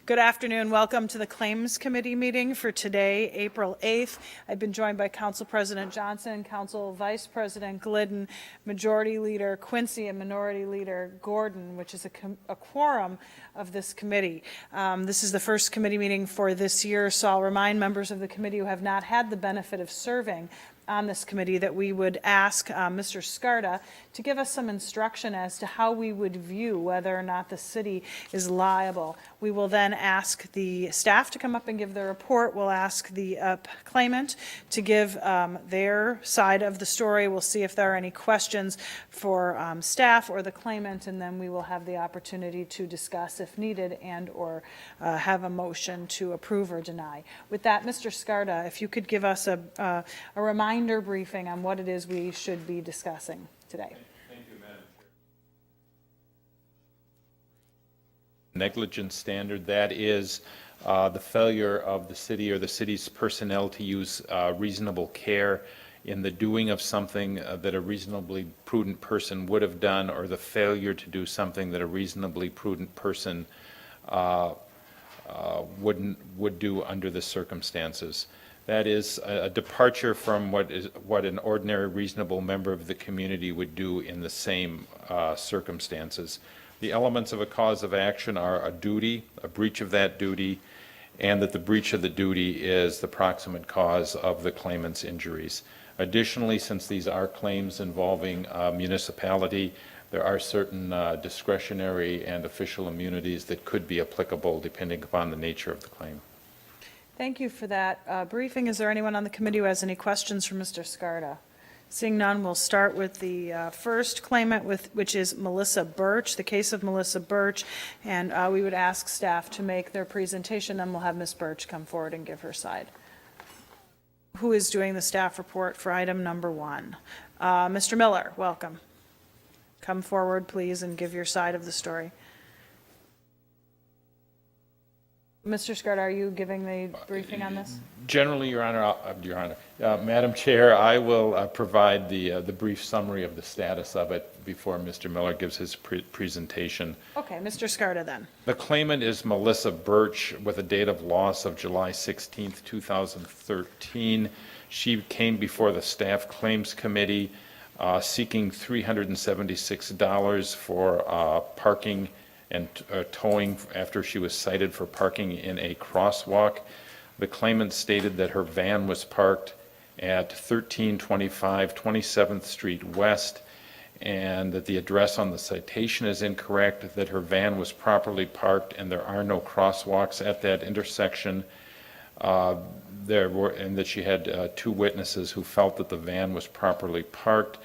Good afternoon. Welcome to the Claims Committee meeting for today, April 8th. I've been joined by Council President Johnson, Council Vice President Glidden, Majority Leader Quincy, and Minority Leader Gordon, which is a quorum of this committee. This is the first committee meeting for this year, so I'll remind members of the committee who have not had the benefit of serving on this committee that we would ask Mr. Scarda to give us some instruction as to how we would view whether or not the city is liable. We will then ask the staff to come up and give their report. We'll ask the claimant to give their side of the story. We'll see if there are any questions for staff or the claimant, and then we will have the opportunity to discuss if needed and or have a motion to approve or deny. With that, Mr. Scarda, if you could give us a reminder briefing on what it is we should be discussing today. Thank you, Madam Chair. Negligence standard, that is the failure of the city or the city's personnel to use reasonable care in the doing of something that a reasonably prudent person would have done, or the failure to do something that a reasonably prudent person would do under the circumstances. That is a departure from what an ordinary reasonable member of the community would do in the same circumstances. The elements of a cause of action are a duty, a breach of that duty, and that the breach of the duty is the proximate cause of the claimant's injuries. Additionally, since these are claims involving municipality, there are certain discretionary and official immunities that could be applicable depending upon the nature of the claim. Thank you for that briefing. Is there anyone on the committee who has any questions for Mr. Scarda? Seeing none, we'll start with the first claimant, which is Melissa Birch, the case of Melissa Birch, and we would ask staff to make their presentation, then we'll have Ms. Birch come forward and give her side. Who is doing the staff report for item number 1? Mr. Miller, welcome. Come forward, please, and give your side of the story. Mr. Scarda, are you giving the briefing on this? Generally, Your Honor, Madam Chair, I will provide the brief summary of the status of it before Mr. Miller gives his presentation. Okay, Mr. Scarda then. The claimant is Melissa Birch with a date of loss of July 16th, 2013. She came before the Staff Claims Committee seeking $376 for parking and towing after she was cited for parking in a crosswalk. The claimant stated that her van was parked at 1325 27th Street West, and that the address on the citation is incorrect, that her van was properly parked and there are no crosswalks at that intersection. And that she had 2 witnesses who felt that the van was properly parked.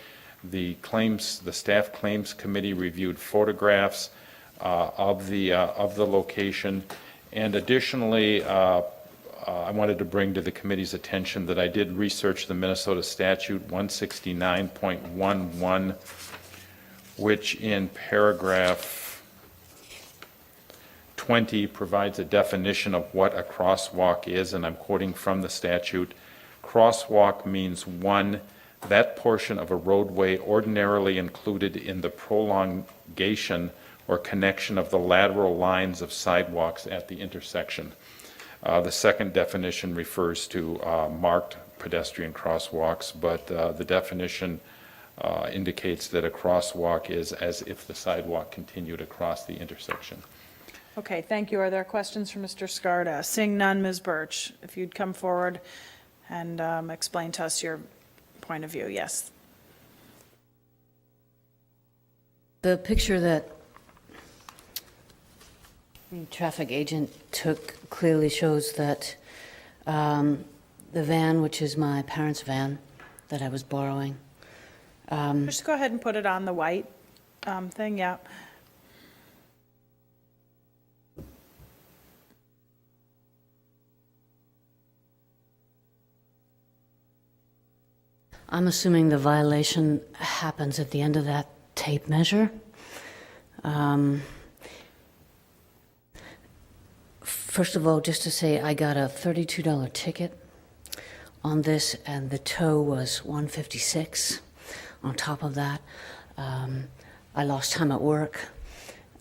The Staff Claims Committee reviewed photographs of the location, and additionally, I wanted to bring to the committee's attention that I did research the Minnesota statute 169.11, which in paragraph 20 provides a definition of what a crosswalk is, and I'm quoting from the statute. Crosswalk means 1, that portion of a roadway ordinarily included in the prolongation or connection of the lateral lines of sidewalks at the intersection. The second definition refers to marked pedestrian crosswalks, but the definition indicates that a crosswalk is as if the sidewalk continued across the intersection. Okay, thank you. Are there questions for Mr. Scarda? Seeing none, Ms. Birch, if you'd come forward and explain to us your point of view. Yes. The picture that the traffic agent took clearly shows that the van, which is my parents' van that I was borrowing. Just go ahead and put it on the white thing, yeah. I'm assuming the violation happens at the end of that tape measure. First of all, just to say, I got a $32 ticket on this, and the tow was $156. On top of that, I lost time at work.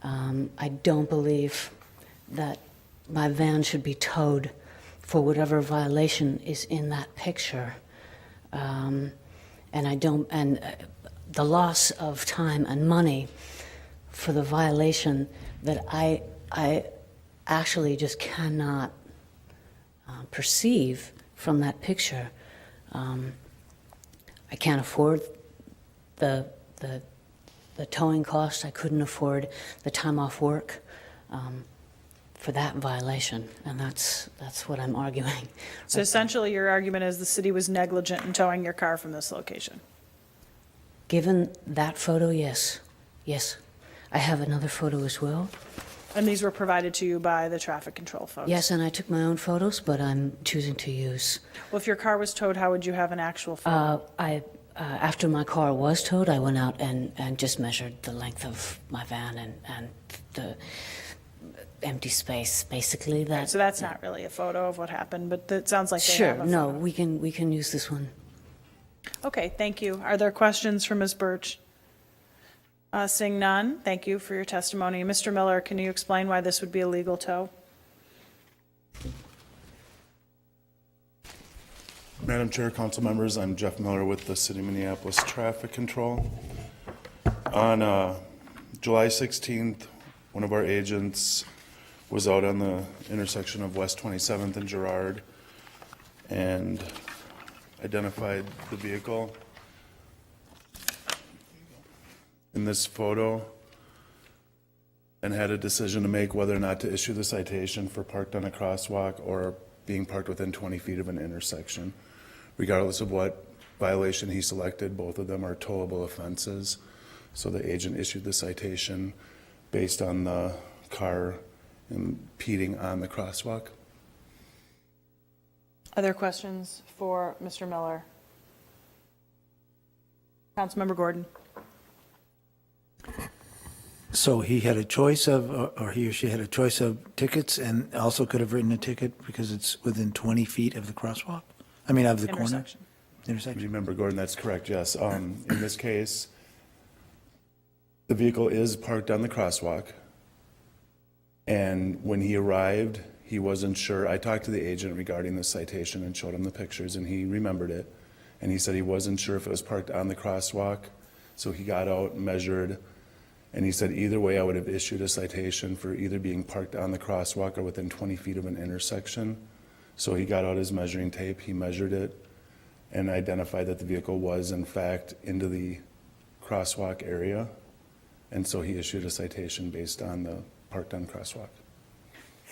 I don't believe that my van should be towed for whatever violation is in that picture. And the loss of time and money for the violation that I actually just cannot perceive from that picture. I can't afford the towing cost. I couldn't afford the time off work for that violation, and that's what I'm arguing. So essentially, your argument is the city was negligent in towing your car from this location? Given that photo, yes. Yes. I have another photo as well. And these were provided to you by the traffic control folks? Yes, and I took my own photos, but I'm choosing to use. Well, if your car was towed, how would you have an actual photo? After my car was towed, I went out and just measured the length of my van and the empty space, basically. So that's not really a photo of what happened, but it sounds like they Sure, have a no, photo. we can use this one. Okay, thank you. Are there questions for Ms. Birch? Seeing none, thank you for your testimony. Mr. Miller, can you explain why this would be a legal tow? Madam Chair, council members, I'm Jeff Miller with the City of Minneapolis Traffic Control. On July 16th, one of our agents was out on the intersection of West 27th and Girard and identified the vehicle in this photo and had a decision to make whether or not to issue the citation for parked on a crosswalk or being parked within 20 feet of an intersection. Regardless of what violation he selected, both of them are towable offenses. So the agent issued the citation based on the car impeding on the crosswalk. Other questions for Mr. Miller? Councilmember Gordon. So he had a choice of, or he or she had a choice of tickets and also could have written a ticket because it's within 20 feet of the crosswalk? I mean, of the corner? Intersection. Intersection. Remember, Gordon, that's correct, yes. In this case, the vehicle is parked on the crosswalk. And when he arrived, he wasn't sure. I talked to the agent regarding the citation and showed him the pictures, and he remembered it. And he said he wasn't sure if it was parked on the crosswalk. So he got out, measured, and he said either way I would have issued a citation for either being parked on the crosswalk or within 20 feet of an intersection. So he got out his measuring tape, he measured it, and identified that the vehicle was in fact into the crosswalk area. And so he issued a citation based on the parked on crosswalk.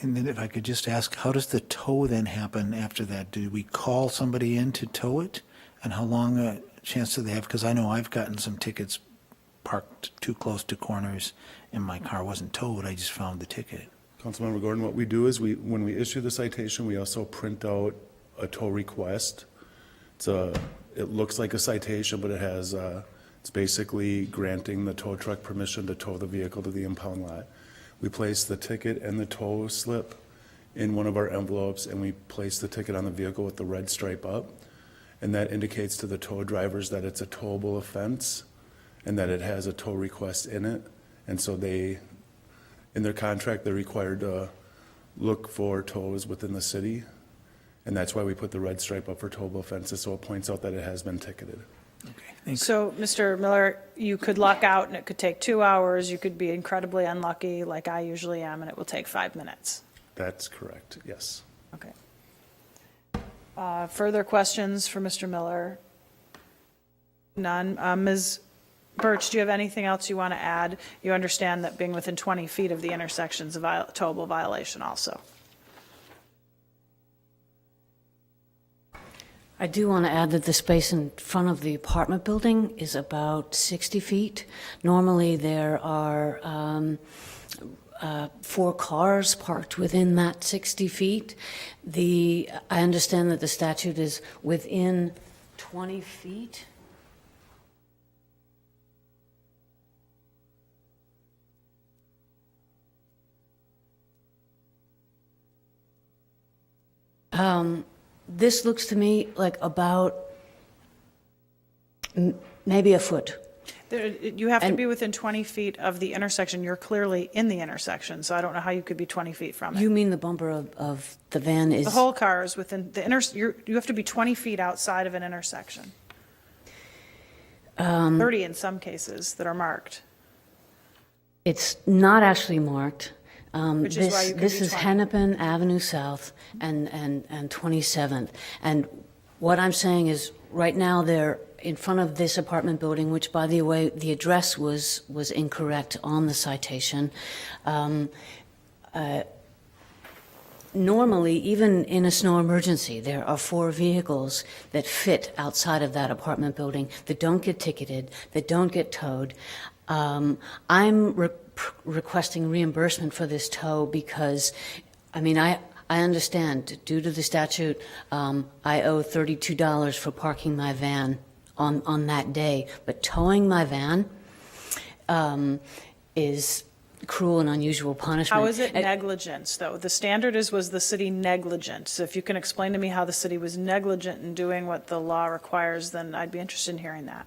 And then if I could just ask, how does the tow then happen after that? Do we call somebody in to tow it? And how long a chance do they have? Because I know I've gotten some tickets parked too close to corners and my car wasn't towed, I just found the ticket. Councilmember Gordon, what we do is when we issue the citation, we also print out a tow request. It looks like a citation, but it's basically granting the tow truck permission to tow the vehicle to the impound lot. We place the ticket and the tow slip in one of our envelopes, and we place the ticket on the vehicle with the red stripe up. And that indicates to the tow drivers that it's a towable offense and that it has a tow request in it. And so in their contract, they're required to look for tows within the city. And that's why we put the red stripe up for towable offenses, so it points out that it has been ticketed. Okay, thanks. So, Mr. Miller, you could luck out and it could take 2 hours. You could be incredibly unlucky, like I usually am, and it will take 5 minutes. That's correct, yes. Okay. Further questions for Mr. Miller? None. Ms. Birch, do you have anything else you want to add? You understand that being within 20 feet of the intersection is a towable violation also. I do want to add that the space in front of the apartment building is about 60 feet. Normally, there are 4 cars parked within that 60 feet. I understand that the statute is within 20 feet. This looks to me like about maybe a foot. You have to And- be within 20 feet of the intersection. You're clearly in the intersection, so I don't know how you could be 20 feet from it. You mean the bumper of the van is? The whole car is within the you have to be 20 feet outside of an intersection. 30 in some cases that are marked. It's not actually marked. Which is why you could This be is 20. Hennepin Avenue South and 27th. And what I'm saying is, right now, they're in front of this apartment building, which, by the way, the address was incorrect on the citation. Normally, even in a snow emergency, there are 4 vehicles that fit outside of that apartment building that don't get ticketed, that don't get towed. I'm requesting reimbursement for this tow because, I mean, I understand, due to the statute, I owe $32 for parking my van on that day, but towing my van is cruel and unusual punishment. How is it negligence, though? The standard was the city negligent. So if you can explain to me how the city was negligent in doing what the law requires, then I'd be interested in hearing that.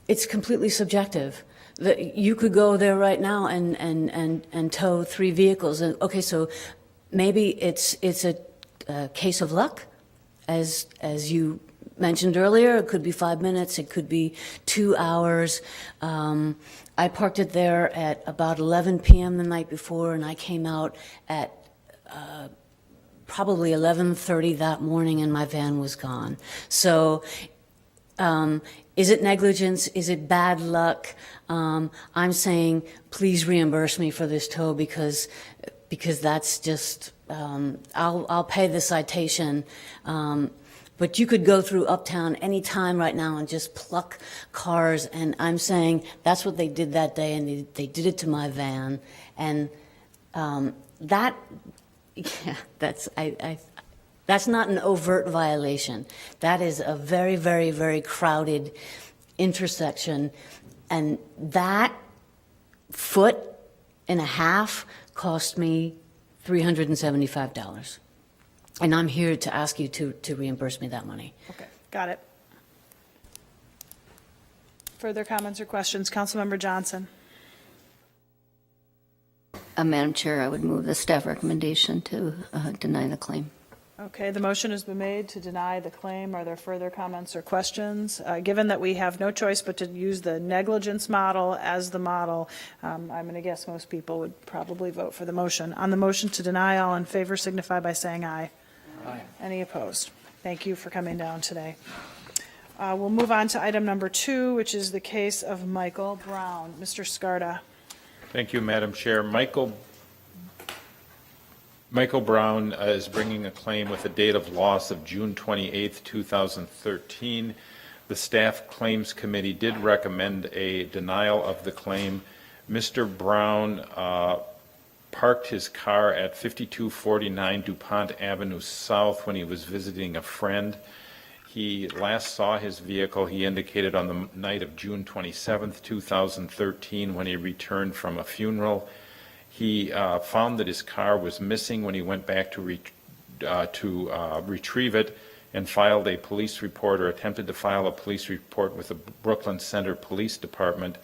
It's completely subjective. You could go there right now and tow 3 vehicles. And, okay, so maybe it's a case of luck, as you mentioned earlier. It could be 5 minutes. It could be 2 hours. I parked it there at about 11 p.m. the night before, and I came out at probably 11:30 that morning, and my van was gone. So is it negligence? Is it bad luck? I'm saying, please reimburse me for this tow because that's just, I'll pay the citation. But you could go through Uptown any time right now and just pluck cars, and I'm saying that's what they did that day, and they did it to my van, and that's not an overt violation. That is a very, very, very crowded intersection, and that 1.5 feet cost me $375. And I'm here to ask you to reimburse me that money. Okay, got it. Further comments or questions? Councilmember Johnson. Madam Chair, I would move the staff recommendation to deny the claim. Okay, the motion has been made to deny the claim. Are there further comments or questions? Given that we have no choice but to use the negligence model as the model, I'm going to guess most people would probably vote for the motion. On the motion to deny, all in favor signify by saying aye. Aye. Any opposed? Thank you for coming down today. We'll move on to item number 2, which is the case of Michael Brown. Mr. Scarda. Thank you, Madam Chair. Michael Brown is bringing a claim with a date of loss of June 28th, 2013. The Staff Claims Committee did recommend a denial of the claim. Mr. Brown parked his car at 5249 DuPont Avenue South when he was visiting a friend. He last saw his vehicle, he indicated, on the night of June 27th, 2013, when he returned from a funeral. He found that his car was missing when he went back to retrieve it, and filed a police report, or attempted to file a police report, with the Brooklyn Center Police Department.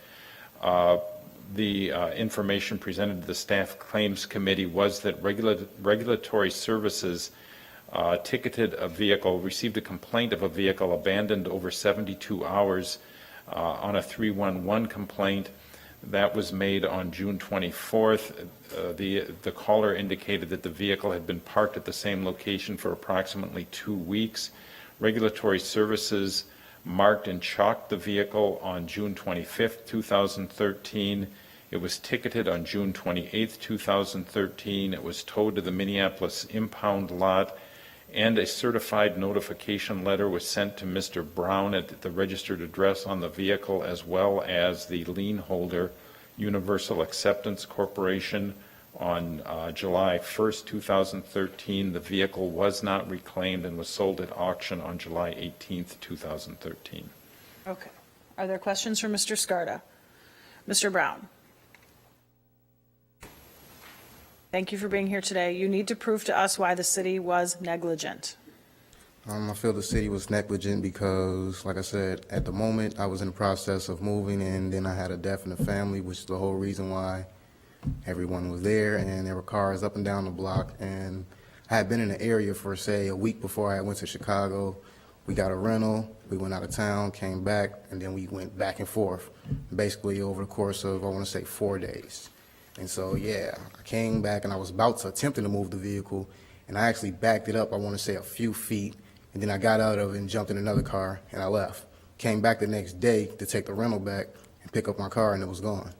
The information presented to the Staff Claims Committee was that regulatory services ticketed a vehicle, received a complaint of a vehicle abandoned over 72 hours on a 311 complaint. That was made on June 24th. The caller indicated that the vehicle had been parked at the same location for approximately 2 weeks. Regulatory services marked and chalked the vehicle on June 25th, 2013. It was ticketed on June 28th, 2013. It was towed to the Minneapolis impound lot, and a certified notification letter was sent to Mr. Brown at the registered address on the vehicle, as well as the lien holder, Universal Acceptance Corporation, on July 1st, 2013. The vehicle was not reclaimed and was sold at auction on July 18th, 2013. Okay. Are there questions for Mr. Scarda? Mr. Brown. Thank you for being here today. You need to prove to us why the city was negligent. I feel the city was negligent because, like I said, at the moment, I was in the process of moving, and then I had a death in the family, which is the whole reason why everyone was there, and there were cars up and down the block, and I had been in the area for, say, a week before I went to Chicago. We got a rental, we went out of town, came back, and then we went back and forth, basically over the course of, I want to say, 4 days. And so, yeah, I came back, and I was about to attempting to move the vehicle, and I actually backed it up, I want to say, a few feet, and then I got out of it and jumped in another car, and I left. Came back the next day to take the rental back and pick up my car, and it was gone.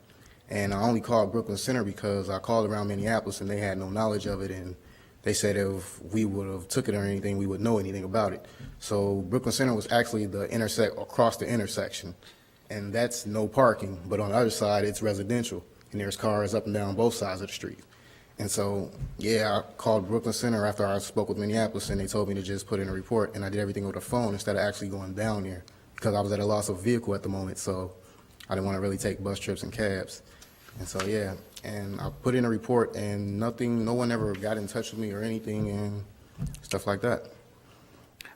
And I only called Brooklyn Center because I called around Minneapolis, and they had no knowledge of it, and they said if we would have took it or anything, we would know anything about it. So Brooklyn Center was actually across the intersection, and that's no parking. But on the other side, it's residential, and there's cars up and down both sides of the street. And so, yeah, I called Brooklyn Center after I spoke with Minneapolis, and they told me to just put in a report, and I did everything over the phone instead of actually going down there because I was at a loss of vehicle at the moment, so I didn't want to really take bus trips and cabs. And so, yeah, and I put in a report, and no one ever got in touch with me or anything and stuff like that.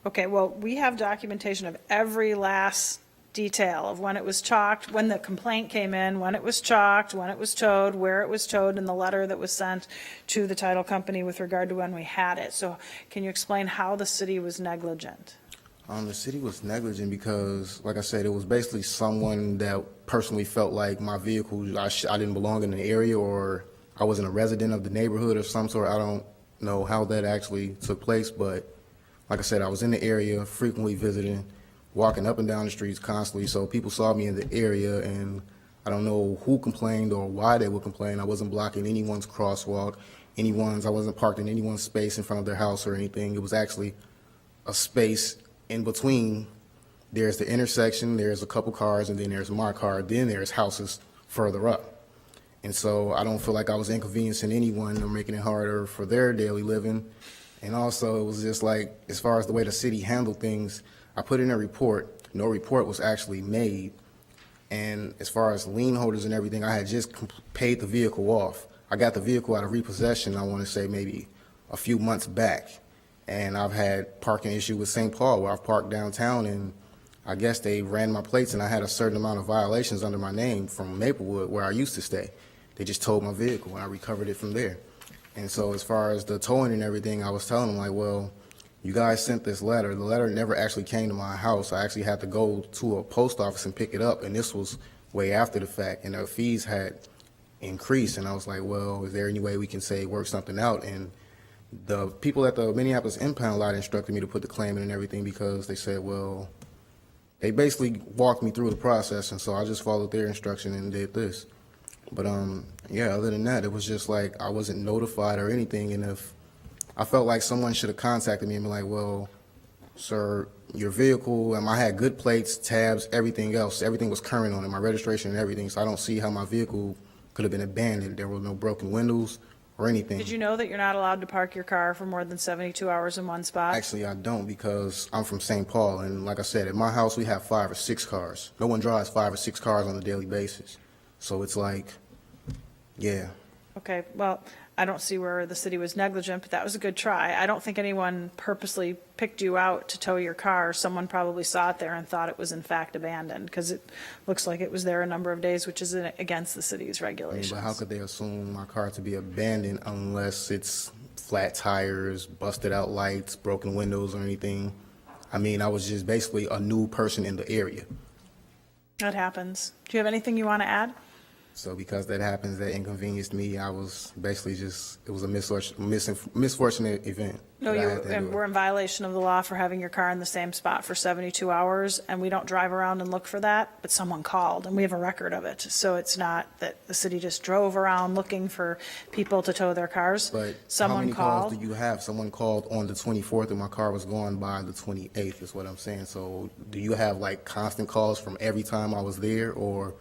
Okay, well, we have documentation of every last detail of when it was chalked, when the complaint came in, when it was chalked, when it was towed, where it was towed, and the letter that was sent to the title company with regard to when we had it. So can you explain how the city was negligent? The city was negligent because, like I said, it was basically someone that personally felt like my vehicle, I didn't belong in the area, or I wasn't a resident of the neighborhood of some sort. I don't know how that actually took place, but like I said, I was in the area frequently visiting, walking up and down the streets constantly, so people saw me in the area, and I don't know who complained or why they would complain. I wasn't blocking anyone's crosswalk, I wasn't parked in anyone's space in front of their house or anything. It was actually a space in between. There's the intersection, there's a couple cars, and then there's my car, then there's houses further up. And so I don't feel like I was inconveniencing anyone or making it harder for their daily living. And also, it was just like, as far as the way the city handled things, I put in a report. No report was actually made. And as far as lien holders and everything, I had just paid the vehicle off. I got the vehicle out of repossession, I want to say maybe a few months back. And I've had parking issue with St. Paul, where I've parked downtown, and I guess they ran my plates, and I had a certain amount of violations under my name from Maplewood, where I used to stay. They just towed my vehicle, and I recovered it from there. And so as far as the towing and everything, I was telling them, like, well, you guys sent this letter. The letter never actually came to my house. I actually had to go to a post office and pick it up, and this was way after the fact, and the fees had increased. And I was like, well, is there any way we can say work something out? And the people at the Minneapolis impound lot instructed me to put the claim in and everything because they said, well, they basically walked me through the process, and so I just followed their instruction and did this. But yeah, other than that, it was just like I wasn't notified or anything, and if I felt like someone should have contacted me and been like, well, sir, your vehicle, I had good plates, tabs, everything else, everything was current on it, my registration and everything, so I don't see how my vehicle could have been abandoned. There were no broken windows or anything. Did you know that you're not allowed to park your car for more than 72 hours in one spot? Actually, I don't, because I'm from St. Paul, and like I said, at my house we have 5 or 6 cars. No one drives 5 or 6 cars on a daily basis. So it's like, yeah. Okay, well, I don't see where the city was negligent, but that was a good try. I don't think anyone purposely picked you out to tow your car. Someone probably saw it there and thought it was in fact abandoned, because it looks like it was there a number of days, which is against the city's regulations. But how could they assume my car to be abandoned unless it's flat tires, busted out lights, broken windows or anything? I mean, I was just basically a new person in the area. That happens. Do you have anything you want to add? So because that happens, that inconvenienced me, I was basically just, it was a misfortunate event. No, that I you had to and endure. we're in violation of the law for having your car in the same spot for 72 hours, and we don't drive around and look for that, but someone called, and we have a record of it. So it's not that the city just drove around looking for people to tow their cars. But how Someone many calls called. do you have? Someone called on the 24th and my car was gone by the 28th is what I'm saying. So do you have like constant calls from every time I was there, or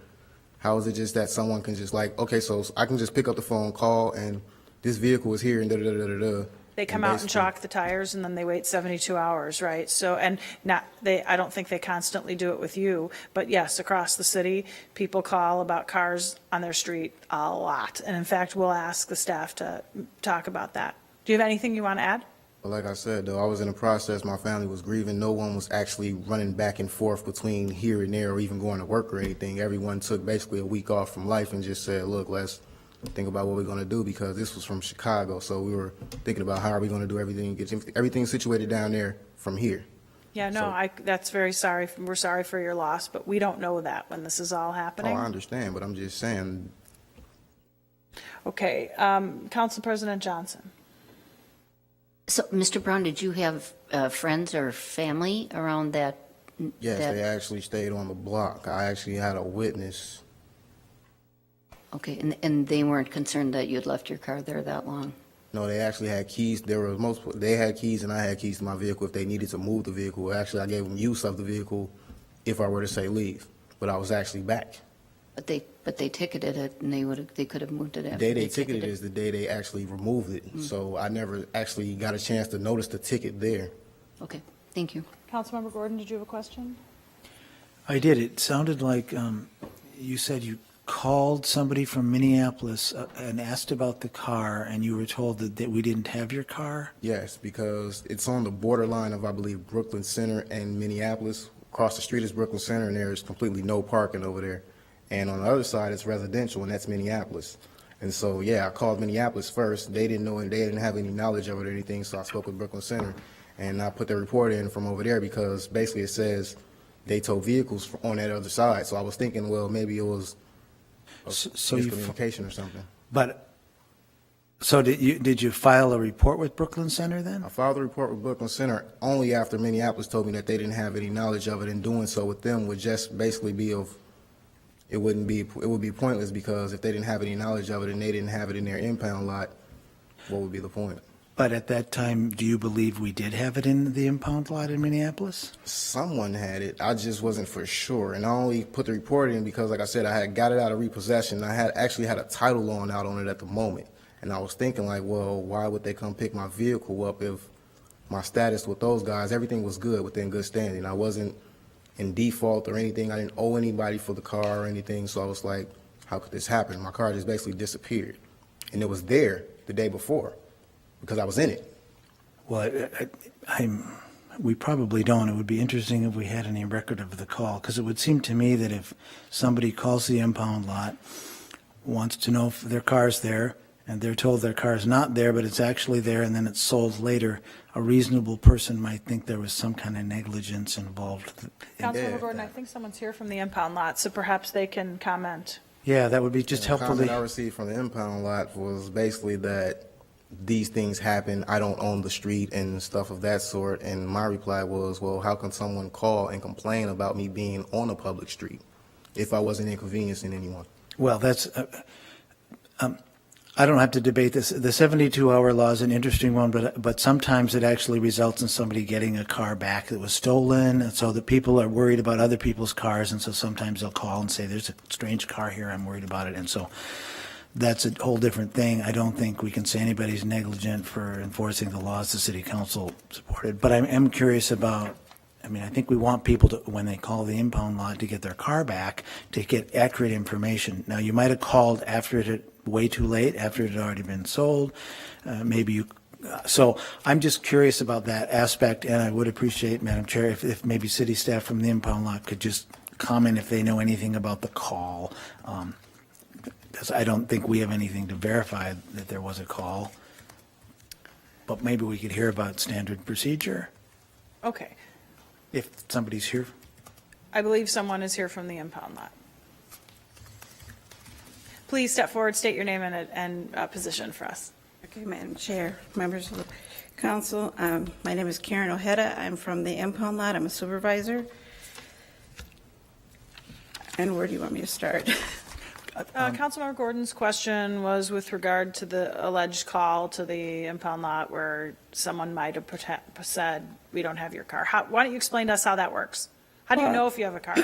how is it just that someone can just like, okay, so I can just pick up the phone, call, and this vehicle is here and da-da-da-da-da. They come out and chalk the tires, and then they wait 72 hours, right? So, and I don't think they constantly do it with you, but yes, across the city, people call about cars on their street a lot. And in fact, we'll ask the staff to talk about that. Do you have anything you want to add? But like I said, though, I was in the process, my family was grieving. No one was actually running back and forth between here and there or even going to work or anything. Everyone took basically a week off from life and just said, look, let's think about what we're going to do, because this was from Chicago. So we were thinking about how are we going to do everything, get everything situated down there from here. Yeah, no, So- that's very sorry. We're sorry for your loss, but we don't know that when this is all Oh, happening. I understand, but I'm just saying, Okay, Council President Johnson. So, Mr. Brown, did you have friends or family around that? yes, that- they actually stayed on the block. I actually had a witness. Okay, and they weren't concerned that you'd left your car there that long? No, they actually had keys. They had keys and I had keys to my vehicle if they needed to move the vehicle. Actually, I gave them use of the vehicle if I were to say leave, but I was actually back. But they ticketed it, and they could have moved it The after day they they ticketed is the day they actually removed it. So I never actually got a chance to notice the ticket there. Okay, thank you. Councilmember Gordon, did you have a question? I did. It sounded like you said you called somebody from Minneapolis and asked about the car, and you were told that we didn't have your car? Yes, because it's on the borderline of, I believe, Brooklyn Center and Minneapolis. Across the street is Brooklyn Center, and there's completely no parking over there. And on the other side, it's residential, and that's Minneapolis. And so, yeah, I called Minneapolis first. They didn't know, and they didn't have any knowledge of it or anything, so I spoke with Brooklyn Center. And I put the report in from over there because basically it says they tow vehicles on that other side. So I was thinking, well, maybe it was a So you, miscommunication or something. but, so did you file a report with Brooklyn Center then? I filed a report with Brooklyn Center only after Minneapolis told me that they didn't have any knowledge of it, and doing so with them would just basically be it would be pointless, because if they didn't have any knowledge of it and they didn't have it in their impound lot, what would be the point? But at that time, do you believe we did have it in the impound lot in Minneapolis? Someone had it. I just wasn't for sure. And I only put the report in because, like I said, I had got it out of repossession. I had actually had a title loan out on it at the moment. And I was thinking, like, well, why would they come pick my vehicle up if my status with those guys, everything was good, within good standing. I wasn't in default or anything. I didn't owe anybody for the car or anything. So I was like, how could this happen? My car just basically disappeared. And it was there the day before because I was in it. Well, we probably don't. It would be interesting if we had any record of the call, because it would seem to me that if somebody calls the impound lot, wants to know if their car's there, and they're told their car's not there, but it's actually there, and then it's sold later, a reasonable person might think there was some kind of negligence involved. Councilmember Gordon, I think someone's here from the impound lot, so perhaps they can comment. Yeah, that would be just The helpful. comment I received from the impound lot was basically that these things happen, I don't own the street and stuff of that sort. And my reply was, well, how can someone call and complain about me being on a public street if I wasn't inconveniencing anyone? Well, that's, I don't have to debate this. The 72-hour law is an interesting one, but sometimes it actually results in somebody getting a car back that was stolen, and so the people are worried about other people's cars, and so sometimes they'll call and say, there's a strange car here, I'm worried about it, and so that's a whole different thing. I don't think we can say anybody's negligent for enforcing the laws the city council supported, but I am curious about, I mean, I think we want people to, when they call the impound lot to get their car back, to get accurate information. Now, you might have called after it had way too late, after it had already been sold. So I'm just curious about that aspect, and I would appreciate, Madam Chair, if maybe city staff from the impound lot could just comment if they know anything about the call. Because I don't think we have anything to verify that there was a call. But maybe we could hear about standard procedure Okay, if somebody's here. I believe someone is here from the impound lot. Please step forward, state your name and position for us. Okay, Madam Chair, members of the council, my name is Karen Ojeda. I'm from the impound lot. I'm a supervisor. And where do you want me to start? Councilmember Gordon's question was with regard to the alleged call to the impound lot where someone might have said, we don't have your car. Why don't you explain to us how that works? How do you know if you have a car?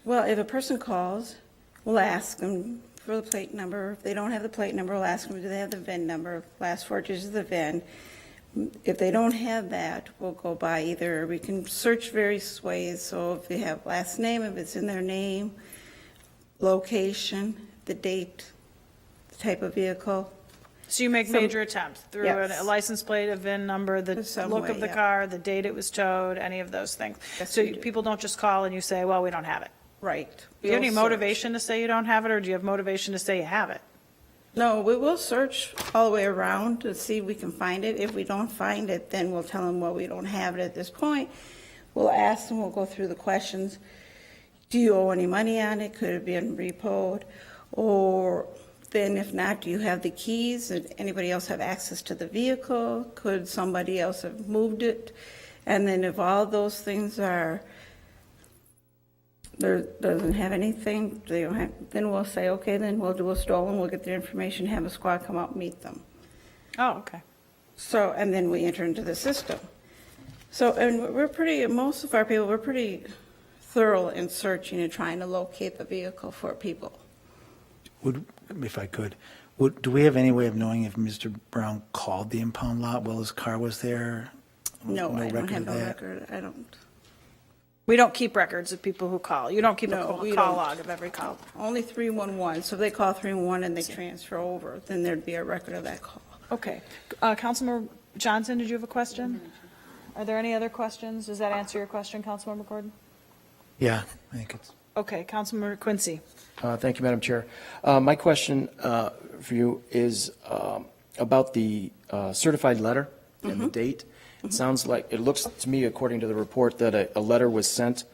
Well, if a person calls, we'll ask them for the plate number. If they don't have the plate number, we'll ask them, do they have the VIN number, last four digits of the VIN. If they don't have that, we'll go by either, we can search various ways. So if they have last name, if it's in their name, location, the date, the type of vehicle. So you make major attempts through Yes. a license plate, a VIN number, the Some look way, of the yeah. car, the date it was towed, any of those things. Yes, So we do. people don't just call and you say, well, we don't have it. Right. Do you have any We'll search. motivation to say you don't have it, or do you have motivation to say you have it? No, we will search all the way around to see if we can find it. If we don't find it, then we'll tell them, well, we don't have it at this point. We'll ask them, we'll go through the questions. Do you owe any money on it? Could it be repoed? Or then if not, do you have the keys? Did anybody else have access to the vehicle? Could somebody else have moved it? And then if all those things are, there doesn't have anything, they don't have, then we'll say, okay, then we'll do a stolen, we'll get the information, have a squad come out and meet them. Oh, okay. So, and then we enter into the system. So, and we're pretty, most of our people, we're pretty thorough in searching and trying to locate the vehicle for people. Would, if I could, do we have any way of knowing if Mr. Brown called the impound lot while his car was there? No, I don't record have of no that? record, I don't. We don't keep records of people who call. You don't keep a No, we call don't. log of every call. Only 311, so if they call 311 and they transfer over, then there'd be a record of that call. Okay. Councilmember Johnson, did you have a question? Are there any other questions? Does that answer your question, Councilmember Gordon? Yeah, I think it's. Okay, Councilmember Quincy. Thank you, Madam Chair. My question for you is about the certified letter and the date. It sounds like, it looks to me, according to the report, that a letter was sent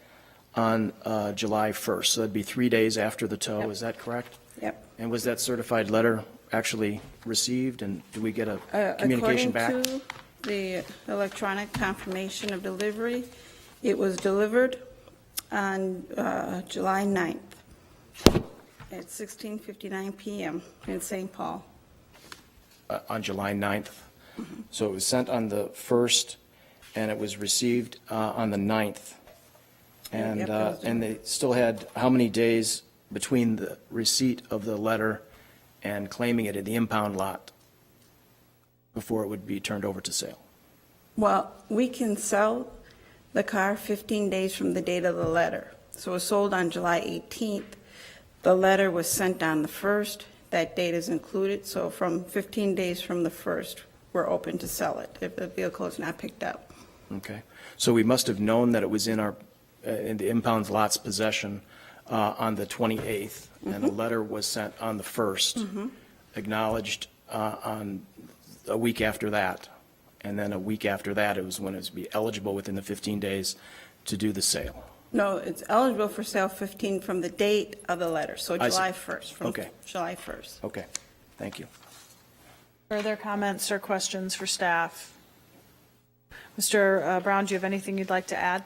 on July 1st. So that'd be 3 days after the tow, Yep. is that correct? Yep. And was that certified letter actually received, and do we get a communication back? According to the electronic confirmation of delivery, it was delivered on July 9th at 16:59 PM in St. Paul. On July 9th? So it was sent on the 1st, and it was received on the 9th? And, Yep, it was and they still had how many days between the receipt of the letter and claiming it in the impound lot before it would be turned over to sale? Well, we can sell the car 15 days from the date of the letter. So it was sold on July 18th. The letter was sent on the 1st. That date is included. So from 15 days from the 1st, we're open to sell it if the vehicle is not picked up. Okay. So we must have known that it was in our, in the impound lot's possession on the 28th, and a letter was sent on the 1st, acknowledged on a week after that. And then a week after that, it was when it was be eligible within the 15 days to do the sale. No, it's eligible for sale 15 from the date of the letter, so I see. July 1st. From Okay. July 1st. Okay, thank you. Further comments or questions for staff? Mr. Brown, do you have anything you'd like to add?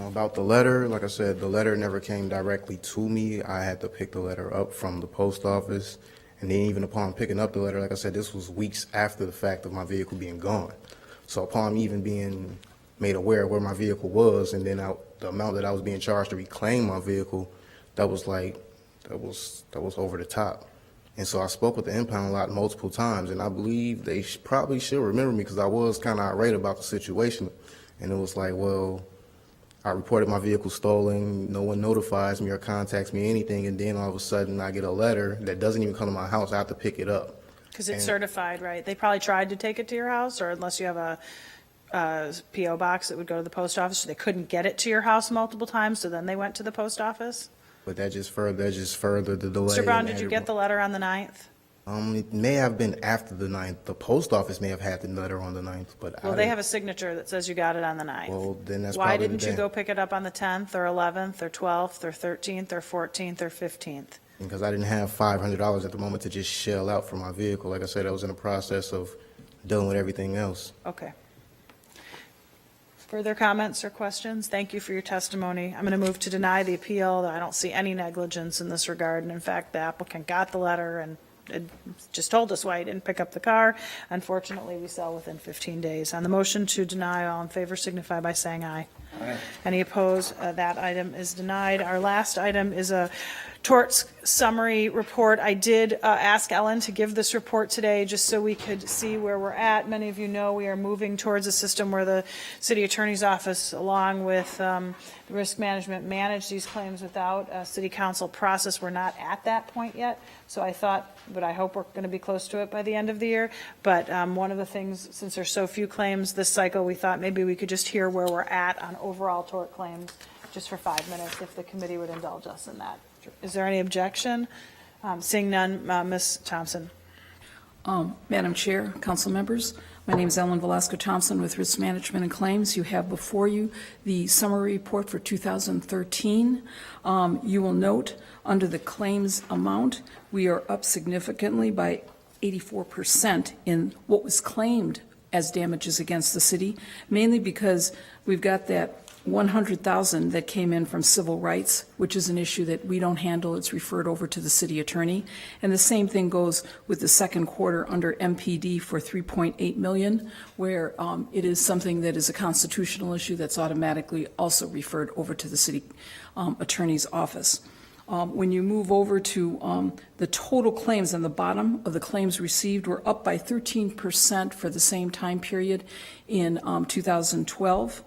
About the letter, like I said, the letter never came directly to me. I had to pick the letter up from the post office. And then even upon picking up the letter, like I said, this was weeks after the fact of my vehicle being gone. So upon even being made aware of where my vehicle was, and then the amount that I was being charged to reclaim my vehicle, that was over the top. And so I spoke with the impound lot multiple times, and I believe they probably should remember me because I was kind of irate about the situation. And it was like, well, I reported my vehicle stolen, no one notifies me or contacts me anything, and then all of a sudden I get a letter that doesn't even come to my house. I have to pick it up. Because it's And- certified, right? They probably tried to take it to your house, or unless you have a PO box that would go to the post office, so they couldn't get it to your house multiple times, so then they went to the post office? But that just furthered the delay. Mr. Brown, and did you added get the letter on the 9th? It may have been after the 9th. The post office may have had the letter on the 9th, but Well, they have a signature that says you got it on the 9th. Well, then that's Why probably the didn't you day. go pick it up on the 10th, or 11th, or 12th, or 13th, or 14th, or 15th? Because I didn't have $500 at the moment to just shell out for my vehicle. Like I said, I was in the process of dealing with everything else. Okay. Further comments or questions? Thank you for your testimony. I'm going to move to deny the appeal. I don't see any negligence in this regard, and in fact, the applicant got the letter and it just told us why he didn't pick up the car. Unfortunately, we sell within 15 days. On the motion to deny, all in favor signify by saying aye. Aye. Any opposed? That item is denied. Our last item is a torts summary report. I did ask Ellen to give this report today just so we could see where we're at. Many of you know we are moving towards a system where the city attorney's office, along with the risk management, manage these claims without a city council process. We're not at that point yet, so I thought, but I hope we're going to be close to it by the end of the year. But one of the things, since there's so few claims this cycle, we thought maybe we could just hear where we're at on overall tort claims just for 5 minutes, if the committee would indulge us in that. Is there any objection? Seeing none, Ms. Thompson. Madam Chair, council members, my name is Ellen Velasco Thompson with Risk Management and Claims. You have before you the summary report for 2013. You will note under the claims amount, we are up significantly by 84% in what was claimed as damages against the city, mainly because we've got that 100,000 that came in from civil rights, which is an issue that we don't handle. It's referred over to the city attorney. And the same thing goes with the second quarter under MPD for 3.8 million, where it is something that is a constitutional issue that's automatically also referred over to the city attorney's office. When you move over to the total claims on the bottom of the claims received, we're up by 13% for the same time period in 2012.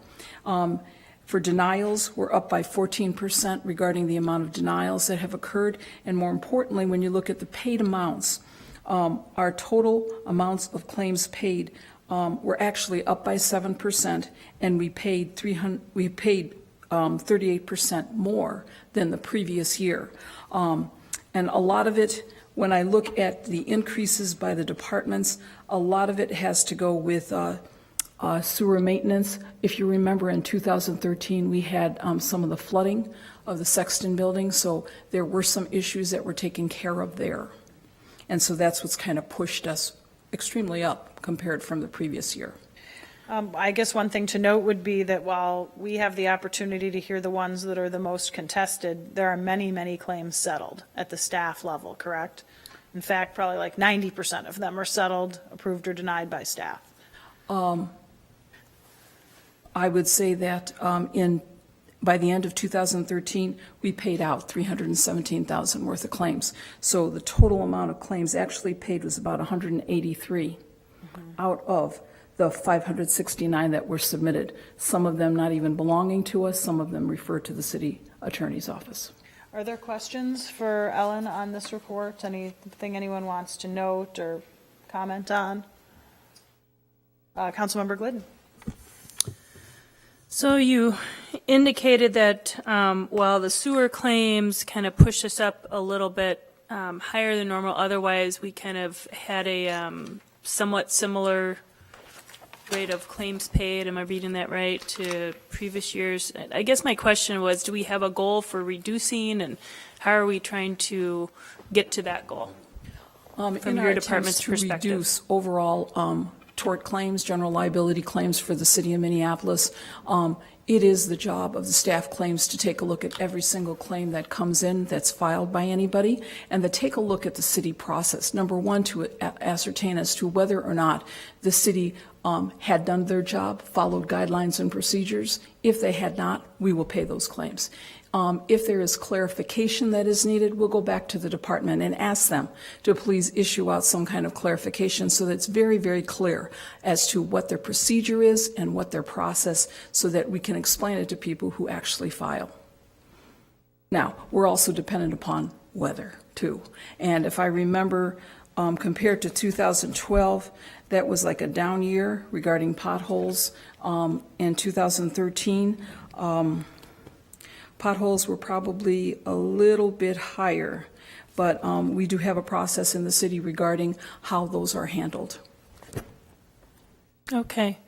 For denials, we're up by 14% regarding the amount of denials that have occurred. And more importantly, when you look at the paid amounts, our total amounts of claims paid were actually up by 7%, and we paid 38% more than the previous year. And a lot of it, when I look at the increases by the departments, a lot of it has to go with sewer maintenance. If you remember, in 2013, we had some of the flooding of the Sexton building, so there were some issues that were taken care of there. And so that's what's kind of pushed us extremely up compared from the previous year. I guess one thing to note would be that while we have the opportunity to hear the ones that are the most contested, there are many, many claims settled at the staff level, correct? In fact, probably like 90% of them are settled, approved, or denied by staff. I would say that by the end of 2013, we paid out $317,000 worth of claims. So the total amount of claims actually paid was about 183 out of the 569 that were submitted. Some of them not even belonging to us, some of them referred to the city attorney's office. Are there questions for Ellen on this report? Anything anyone wants to note or comment on? Councilmember Glidden. So you indicated that while the sewer claims kind of pushed us up a little bit higher than normal, otherwise we kind of had a somewhat similar rate of claims paid. Am I reading that right, to previous years? I guess my question was, do we have a goal for reducing, and how are we trying to get to that goal from your department's perspective? To reduce overall tort claims, general liability claims for the city of Minneapolis, it is the job of the staff claims to take a look at every single claim that comes in that's filed by anybody, and to take a look at the city process. Number one, to ascertain as to whether or not the city had done their job, followed guidelines and procedures. If they had not, we will pay those claims. If there is clarification that is needed, we'll go back to the department and ask them to please issue out some kind of clarification so that it's very, very clear as to what their procedure is and what their process, so that we can explain it to people who actually file. Now, we're also dependent upon weather, too. And if I remember, compared to 2012, that was like a down year regarding potholes. In 2013, potholes were probably a little bit higher, but we do have a process in the city regarding how those are handled. Okay.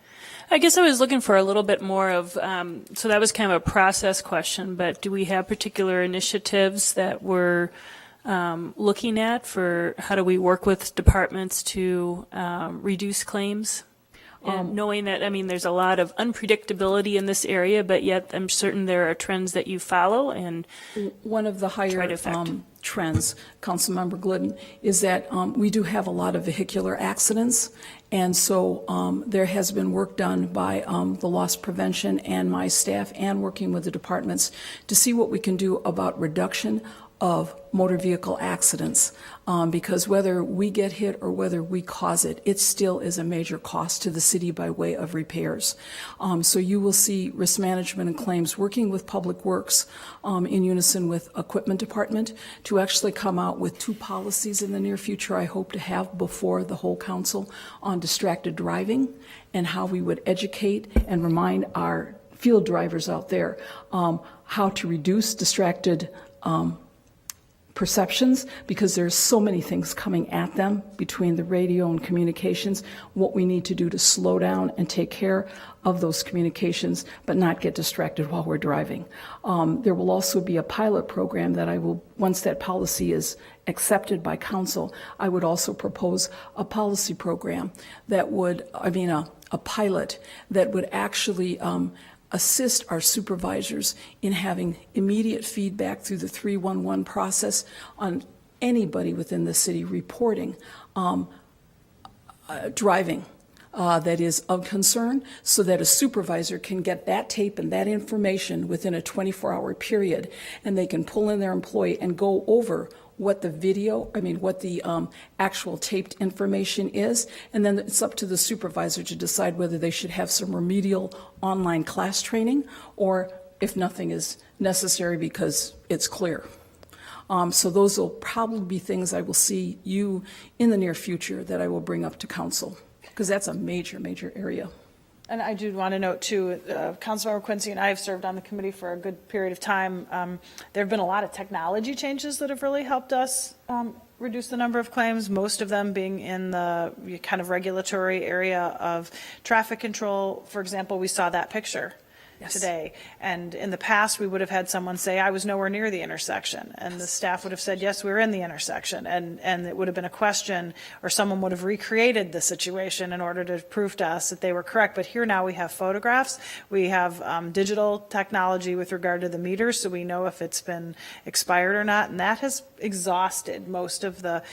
I guess I was looking for a little bit more of, so that was kind of a process question, but do we have particular initiatives that we're looking at for how do we work with departments to reduce claims? And knowing that, I mean, there's a lot of unpredictability in this area, but yet I'm certain there are trends that you follow and one of the higher trends, Councilmember Glidden, is that we do have a lot of vehicular accidents, and so there has been work done by the loss prevention and my staff, and working with the departments to see what we can do about reduction of motor vehicle accidents, because whether we get hit or whether we cause it, it still is a major cost to the city by way of repairs. So you will see risk management and claims working with Public Works in unison with Equipment Department to actually come out with 2 policies in the near future I hope to have before the whole council on distracted driving and how we would educate and remind our field drivers out there how to reduce distracted perceptions, because there's so many things coming at them between the radio and communications, what we need to do to slow down and take care of those communications, but not get distracted while we're driving. There will also be a pilot program that I will, once that policy is accepted by council, I would also propose a policy program that would, a pilot that would actually assist our supervisors in having immediate feedback through the 311 process on anybody within the city reporting driving that is of concern, so that a supervisor can get that tape and that information within a 24-hour period, and they can pull in their employee and go over what the what the actual taped information is, and then it's up to the supervisor to decide whether they should have some remedial online class training, or if nothing is necessary because it's clear. So those will probably be things I will see you in the near future that I will bring up to council, because that's a major, major area. And I do want to note, too, Councilmember Quincy and I have served on the committee for a good period of time. There have been a lot of technology changes that have really helped us reduce the number of claims, most of them being in the kind of regulatory area of traffic control. For example, we saw that picture today. And in the past, we would have had someone say, I was nowhere near the intersection. And the staff would have said, yes, we were in the intersection. And it would have been a question, or someone would have recreated the situation in order to prove to us that they were correct. But here now we have photographs. We have digital technology with regard to the meters, so we know if it's been expired or not. And that has exhausted most of the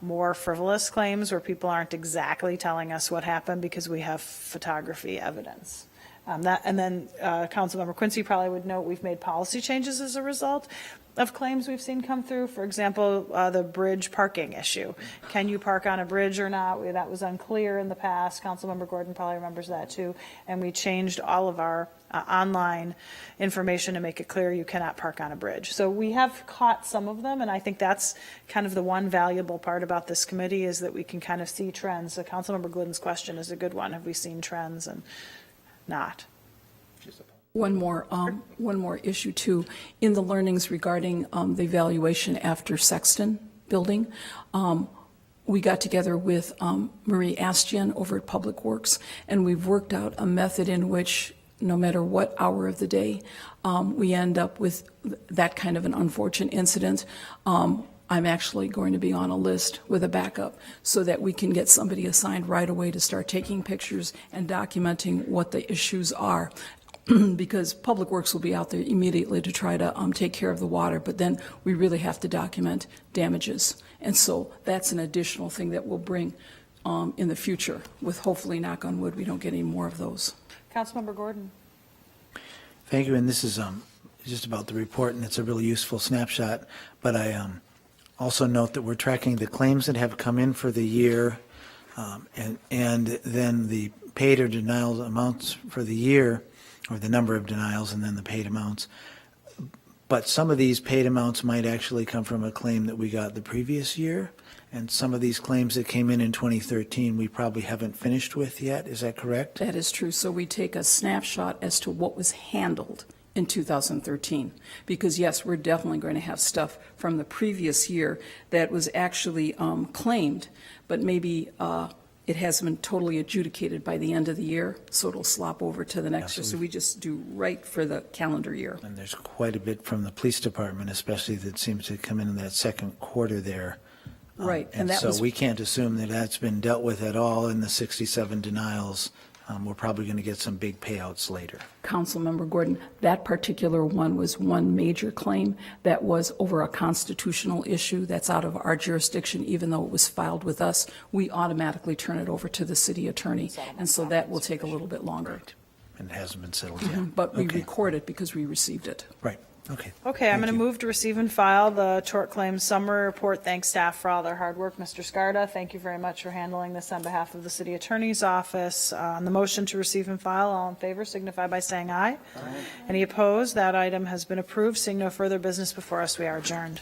more frivolous claims where people aren't exactly telling us what happened because we have photography evidence. And then Councilmember Quincy probably would note we've made policy changes as a result of claims we've seen come through. For example, the bridge parking issue. Can you park on a bridge or not? That was unclear in the past. Councilmember Gordon probably remembers that too. And we changed all of our online information to make it clear you cannot park on a bridge. So we have caught some of them, and I think that's kind of the one valuable part about this committee, is that we can kind of see trends. So Councilmember Glidden's question is a good one. Have we seen trends? And not. One more issue too, in the learnings regarding the evaluation after Sexton building. We got together with Marie Astian over at Public Works, and we've worked out a method in which no matter what hour of the day we end up with that kind of an unfortunate incident, I'm actually going to be on a list with a backup so that we can get somebody assigned right away to start taking pictures and documenting what the issues are. Because Public Works will be out there immediately to try to take care of the water, but then we really have to document damages. And so that's an additional thing that we'll bring in the future with, hopefully, knock on wood, we don't get any more of those. Councilmember Gordon. Thank you, and this is just about the report, and it's a really useful snapshot, but I also note that we're tracking the claims that have come in for the year, and then the paid or denial amounts for the year, or the number of denials and then the paid amounts. But some of these paid amounts might actually come from a claim that we got the previous year, and some of these claims that came in 2013 we probably haven't finished with yet. Is that correct? That is true. So we take a snapshot as to what was handled in 2013, because yes, we're definitely going to have stuff from the previous year that was actually claimed, but maybe it hasn't been totally adjudicated by the end of the year, so it'll slop over to the next year. So we just do right for the calendar year. And there's quite a bit from the police department, especially that seems to come in that second quarter there. Right. And that so was, we can't assume that that's been dealt with at all in the 67 denials. We're probably going to get some big payouts later. Councilmember Gordon, that particular one was one major claim that was over a constitutional issue that's out of our jurisdiction. Even though it was filed with us, we automatically turn it over to the city attorney, and so that will take a little bit longer. Right. And it hasn't been settled yet. But we Okay. record it because we received it. Right. Okay. Okay, I'm Thank going to you. move to receive and file the tort claims summary report. Thanks staff for all their hard work. Mr. Scarda, thank you very much for handling this on behalf of the city attorney's office. On the motion to receive and file, all in favor signify by saying aye. Any opposed? That item has been approved. Seeing no further business before us, we are adjourned.